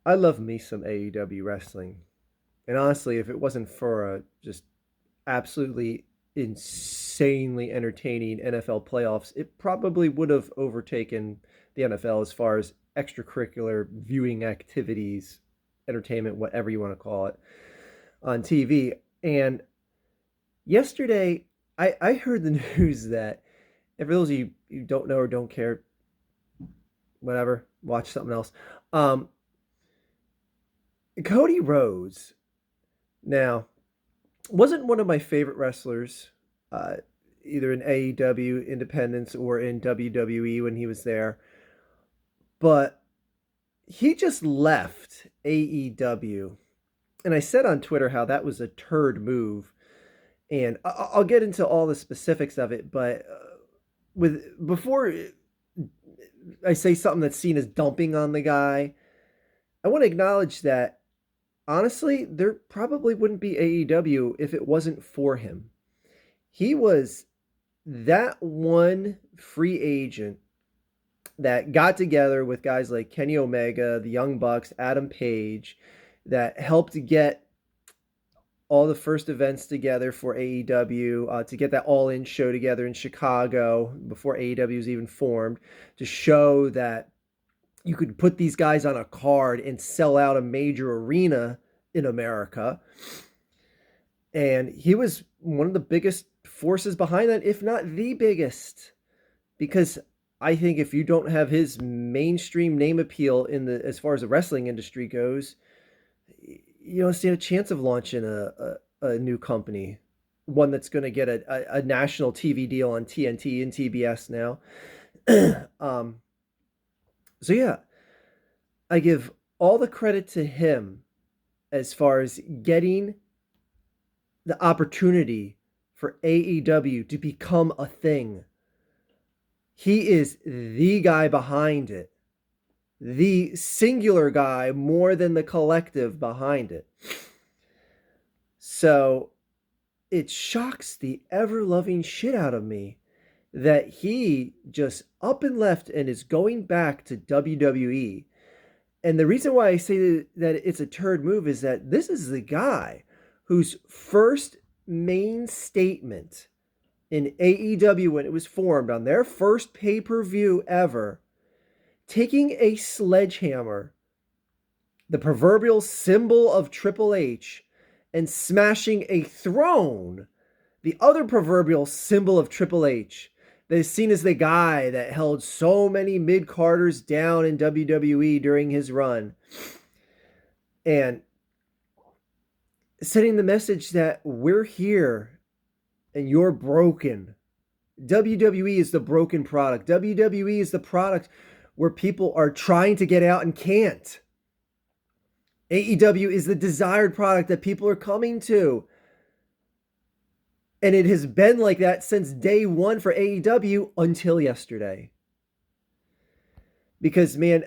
I love me some AEW wrestling. And honestly, if it wasn't for a just absolutely insanely entertaining NFL playoffs, it probably would have overtaken the NFL as far as extracurricular viewing activities, entertainment, whatever you want to call it, on TV. And yesterday, I heard the news that, and for those of you who don't know or don't care, whatever, watch something else. Um, Cody Rhodes, now, wasn't one of my favorite wrestlers, uh, either in AEW, Independence, or in WWE when he was there. But he just left AEW. And I said on Twitter how that was a turd move. And I'll get into all the specifics of it. But with before I say something that's seen as dumping on the guy, I want to acknowledge that honestly, there probably wouldn't be AEW if it wasn't for him. He was that one free agent that got together with guys like Kenny Omega, the Young Bucks, Adam Page, that helped get all the first events together for AEW, to get that All In show together in Chicago before AEW was even formed, to show that you could put these guys on a card and sell out a major arena in America. And he was one of the biggest forces behind that, if not the biggest, because I think if you don't have his mainstream name appeal in the as far as the wrestling industry goes, you don't stand a chance of launching a new company, one that's going to get a national TV deal on TNT and TBS now. um, so yeah, I give all the credit to him as far as getting the opportunity for AEW to become a thing. He is the guy behind it, the singular guy more than the collective behind it. So it shocks the ever loving shit out of me that he just up and left and is going back to WWE. And the reason why I say that it's a turd move is that this is the guy whose first main statement in AEW when it was formed on their first pay-per-view ever, taking a sledgehammer, the proverbial symbol of Triple H, and smashing a throne, the other proverbial symbol of Triple H, that is seen as the guy that held so many mid-carders down in WWE during his run. And sending the message that we're here and you're broken. WWE is the broken product. WWE is the product where people are trying to get out and can't. AEW is the desired product that people are coming to. And it has been like that since day one for AEW until yesterday. Because, man,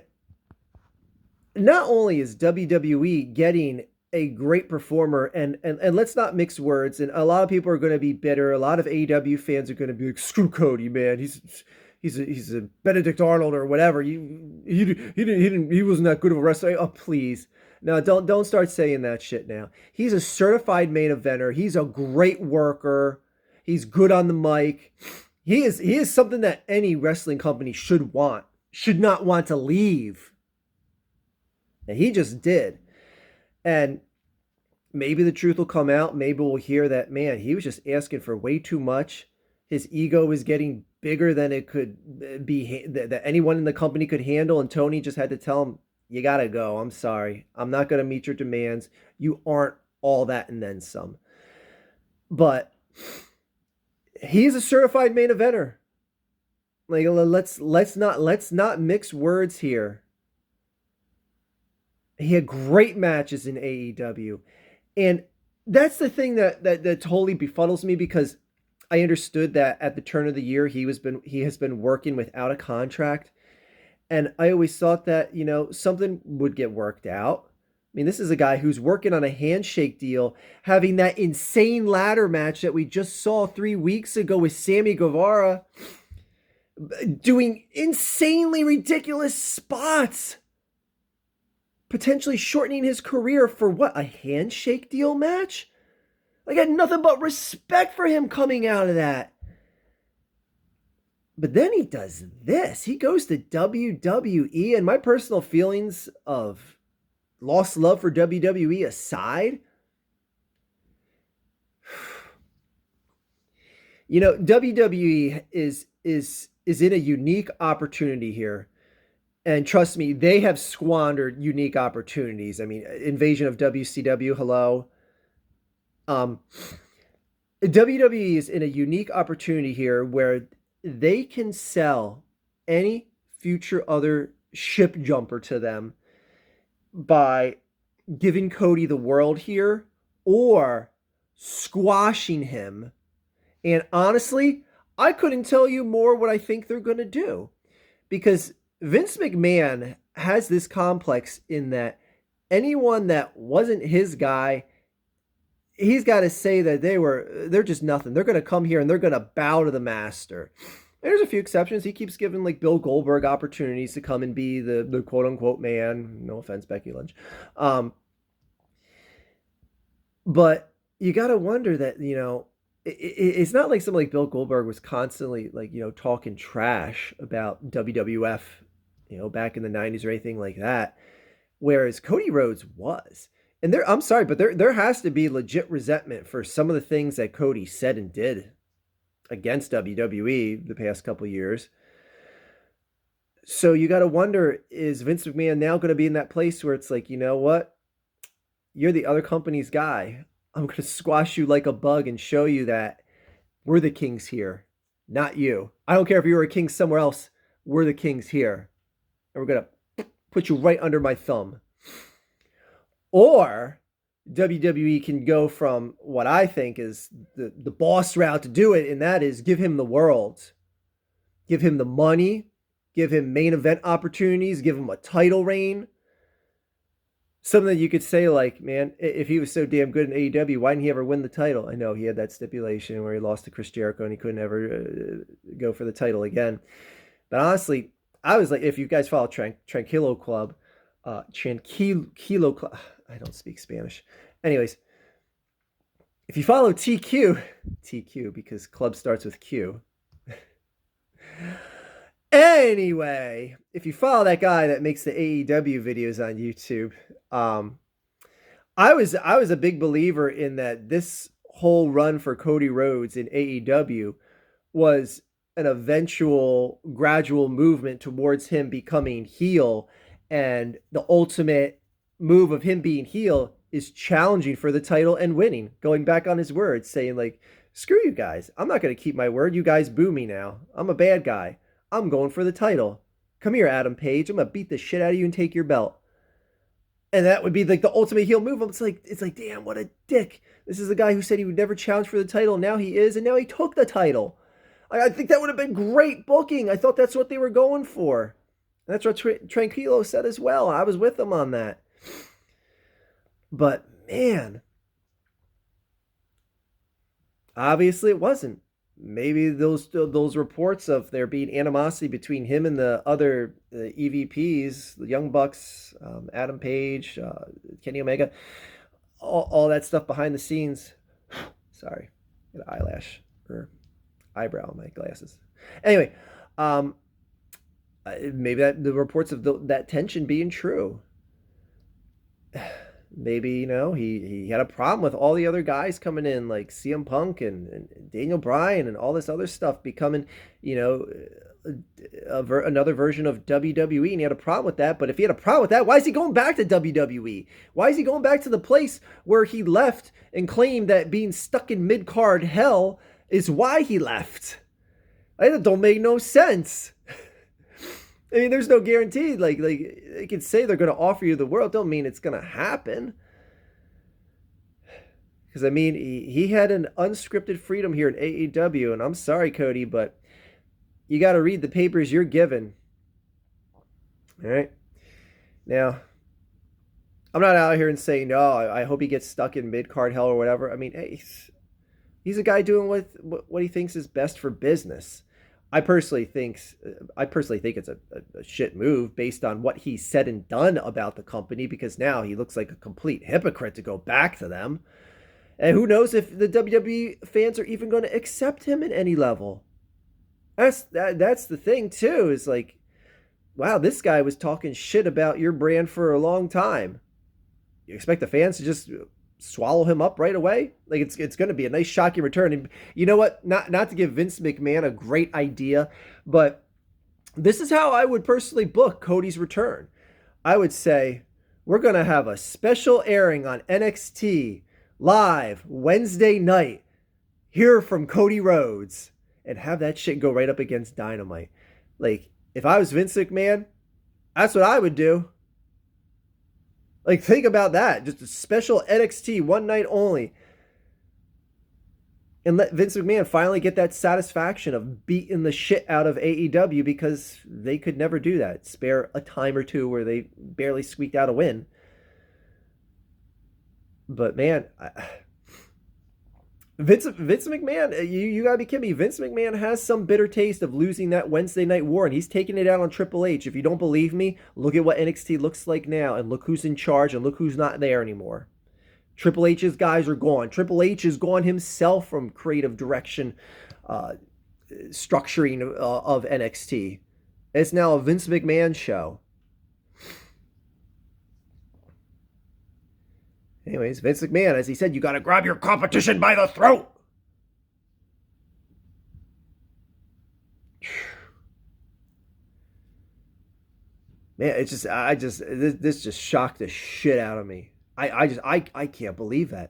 not only is WWE getting a great performer, and let's not mix words, and a lot of people are going to be bitter. A lot of AEW fans are going to be like, screw Cody, man. He's a Benedict Arnold or whatever. He wasn't that good of a wrestler. Oh, please. No, don't start saying that shit now. He's a certified main eventer. He's a great worker. He's good on the mic. He is something that any wrestling company should not want to leave. And he just did. And maybe the truth will come out. Maybe we'll hear that, man, he was just asking for way too much. His ego was getting bigger than it could be, that anyone in the company could handle. And Tony just had to tell him, you got to go. I'm sorry. I'm not going to meet your demands. You aren't all that and then some. But he's a certified main eventer. Like, let's not mix words here. He had great matches in AEW. And that's the thing that totally befuddles me, because I understood that at the turn of the year he has been working without a contract. And I always thought that, something would get worked out. I mean, this is a guy who's working on a handshake deal, having that insane ladder match that we just saw 3 weeks ago with Sammy Guevara, doing insanely ridiculous spots, potentially shortening his career for what? A handshake deal match? I got nothing but respect for him coming out of that. But then he does this. He goes to WWE, and my personal feelings of lost love for WWE aside, WWE is in a unique opportunity here. And trust me, they have squandered unique opportunities. I mean, invasion of WCW, hello. WWE is in a unique opportunity here where they can sell any future other ship jumper to them by giving Cody the world here or squashing him. And honestly, I couldn't tell you more what I think they're going to do, because Vince McMahon has this complex in that anyone that wasn't his guy, he's got to say that they're just nothing. They're going to come here and they're going to bow to the master. There's a few exceptions. He keeps giving like Bill Goldberg opportunities to come and be the quote unquote man. No offense, Becky Lynch. But you got to wonder that, it's not like somebody like Bill Goldberg was constantly like, talking trash about WWF, back in the 90s or anything like that. Whereas Cody Rhodes was. And I'm sorry, but there has to be legit resentment for some of the things that Cody said and did against WWE the past couple of years. So you got to wonder, is Vince McMahon now going to be in that place where it's like, you know what? You're the other company's guy. I'm going to squash you like a bug and show you that we're the kings here, not you. I don't care if you were a king somewhere else. We're the kings here. And we're going to put you right under my thumb. Or WWE can go from what I think is the boss route to do it, and that is give him the world. Give him the money. Give him main event opportunities. Give him a title reign. Something that you could say like, man, if he was so damn good in AEW, why didn't he ever win the title? I know he had that stipulation where he lost to Chris Jericho and he couldn't ever go for the title again. But honestly, I was like, if you guys follow Tranquilo Club, Tranquilo Club, I don't speak Spanish. Anyways, if you follow TQ because club starts with Q. Anyway, if you follow that guy that makes the AEW videos on YouTube, I was a big believer in that this whole run for Cody Rhodes in AEW was an eventual gradual movement towards him becoming heel, and the ultimate move of him being heel is challenging for the title and winning, going back on his word, saying like, screw you guys, I'm not going to keep my word, you guys boo me now, I'm a bad guy, I'm going for the title, come here Adam Page, I'm going to beat the shit out of you and take your belt. And that would be like the ultimate heel move. It's like, damn, what a dick. This is the guy who said he would never challenge for the title. Now he is, and now he took the title. I think that would have been great booking. I thought that's what they were going for. And that's what Tranquilo said as well. I was with them on that. But, man, obviously it wasn't. Maybe those reports of there being animosity between him and the other EVPs, the Young Bucks, Adam Page, Kenny Omega, all that stuff behind the scenes. Sorry, an eyelash or eyebrow on my glasses. Anyway, maybe the reports of that tension being true. Maybe, he had a problem with all the other guys coming in, like CM Punk and Daniel Bryan and all this other stuff becoming, another version of WWE, and he had a problem with that. But if he had a problem with that, why is he going back to WWE? Why is he going back to the place where he left and claimed that being stuck in mid-card hell is why he left? That don't make no sense. I mean, there's no guarantee. Like they can say they're going to offer you the world. Don't mean it's going to happen. Because, I mean, he had an unscripted freedom here in AEW. And I'm sorry, Cody, but you got to read the papers you're given. All right? Now, I'm not out here and saying, no, I hope he gets stuck in mid-card hell or whatever. I mean, hey, he's a guy doing what he thinks is best for business. I personally think it's a shit move based on what he said and done about the company, because now he looks like a complete hypocrite to go back to them. And who knows if the WWE fans are even going to accept him at any level. That's the thing too, is like, wow, this guy was talking shit about your brand for a long time. You expect the fans to just swallow him up right away? Like, it's going to be a nice shocking return. And you know what? Not to give Vince McMahon a great idea, but this is how I would personally book Cody's return. I would say we're going to have a special airing on NXT live Wednesday night. Hear from Cody Rhodes, and have that shit go right up against Dynamite. Like, if I was Vince McMahon, that's what I would do. Like, think about that. Just a special NXT one night only. And let Vince McMahon finally get that satisfaction of beating the shit out of AEW, because they could never do that. Spare a time or two where they barely squeaked out a win. But man, Vince McMahon, you gotta be kidding me. Vince McMahon has some bitter taste of losing that Wednesday Night War, and he's taking it out on Triple H. If you don't believe me, look at what NXT looks like now, and look who's in charge, and look who's not there anymore. Triple H's guys are gone. Triple H is gone himself from creative direction, structuring of NXT. It's now a Vince McMahon show. Anyways, Vince McMahon, as he said, you got to grab your competition by the throat. Man, it's just, this just shocked the shit out of me. I can't believe that.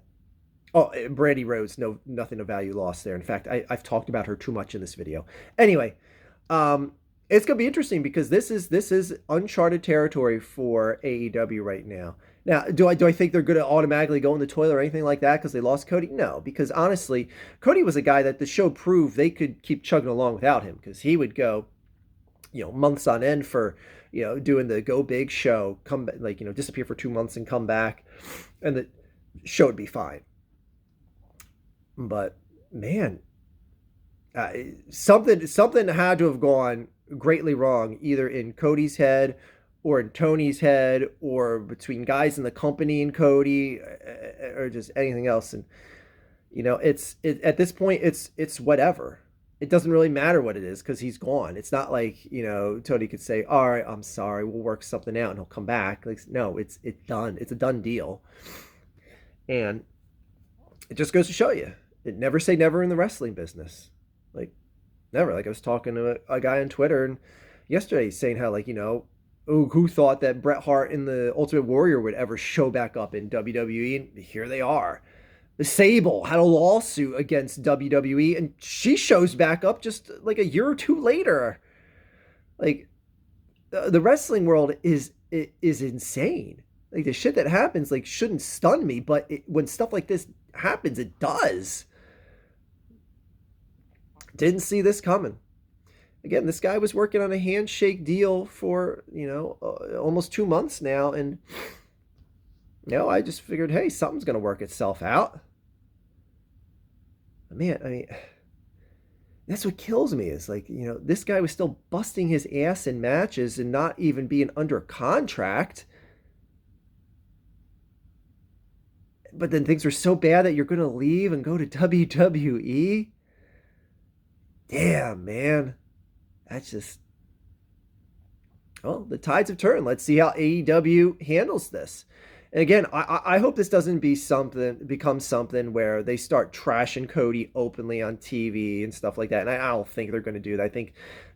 Oh, Brandy Rhodes, nothing of value lost there. In fact, I've talked about her too much in this video. Anyway, it's gonna be interesting, because this is uncharted territory for AEW right now. Now, do I think they're going to automatically go in the toilet or anything like that because they lost Cody? No, because honestly, Cody was a guy that the show proved they could keep chugging along without him, because he would go, months on end for, doing the Go Big show, come back, like, disappear for 2 months and come back, and the show would be fine. But man, something had to have gone greatly wrong, either in Cody's head or in Tony's head, or between guys in the company and Cody, or just anything else. And at this point, it's whatever. It doesn't really matter what it is, because he's gone. It's not like, Tony could say, all right, I'm sorry, we'll work something out and he'll come back. Like, no, it's done. It's a done deal. And it just goes to show you, it never say never in the wrestling business. Like, never. Like, I was talking to a guy on Twitter and yesterday saying how, like, who thought that Bret Hart and the Ultimate Warrior would ever show back up in WWE? And here they are. Sable had a lawsuit against WWE, and she shows back up just like a year or two later. Like, the wrestling world is insane. Like, the shit that happens, like, shouldn't stun me, but when stuff like this happens, it does. Didn't see this coming. Again, this guy was working on a handshake deal for, almost 2 months now. And, I just figured, hey, something's going to work itself out. But man, I mean, that's what kills me, is like, this guy was still busting his ass in matches and not even being under contract. But then things were so bad that you're going to leave and go to WWE? Damn, man. That's just, well, the tides have turned. Let's see how AEW handles this. And again, I hope this doesn't become something where they start trashing Cody openly on TV and stuff like that. And I don't think they're going to do that. I think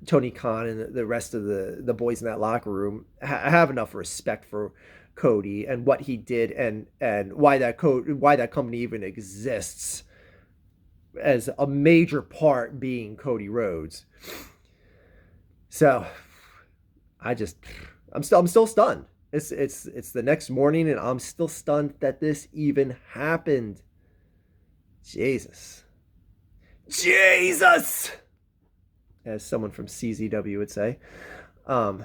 Tony Khan and the rest of the boys in that locker room have enough respect for Cody and what he did, and why that company even exists, as a major part being Cody Rhodes. So I'm still stunned. It's the next morning and I'm still stunned that this even happened. Jesus, as someone from CZW would say. Yeah.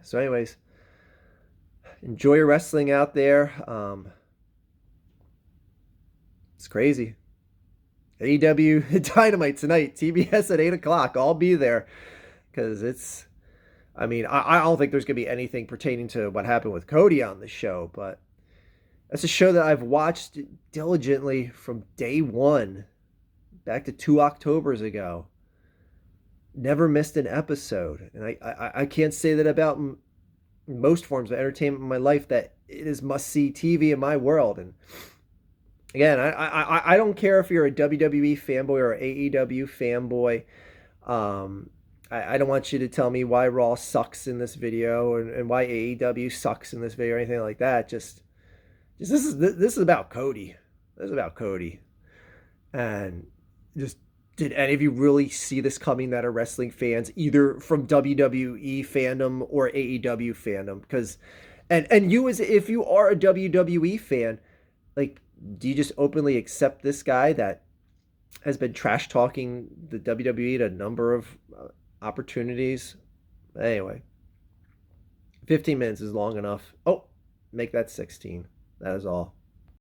So, anyways, enjoy your wrestling out there. It's crazy. AEW Dynamite tonight, TBS at 8 o'clock. I'll be there because it's. I mean, I don't think there's going to be anything pertaining to what happened with Cody on the show, but that's a show that I've watched diligently from day one, back to 2 Octobers ago. Never missed an episode, and I can't say that about most forms of entertainment in my life, that it is must see TV in my world. And again, I don't care if you're a WWE fanboy or an AEW fanboy. I don't want you to tell me why Raw sucks in this video, and why AEW sucks in this video or anything like that. Just this is about Cody. This is about Cody. And just, did any of you really see this coming, that are wrestling fans, either from WWE fandom or AEW fandom? Because, and you, as if you are a WWE fan, like, do you just openly accept this guy that has been trash talking the WWE at a number of opportunities? Anyway, 15 minutes is long enough. Oh, make that 16. That is all.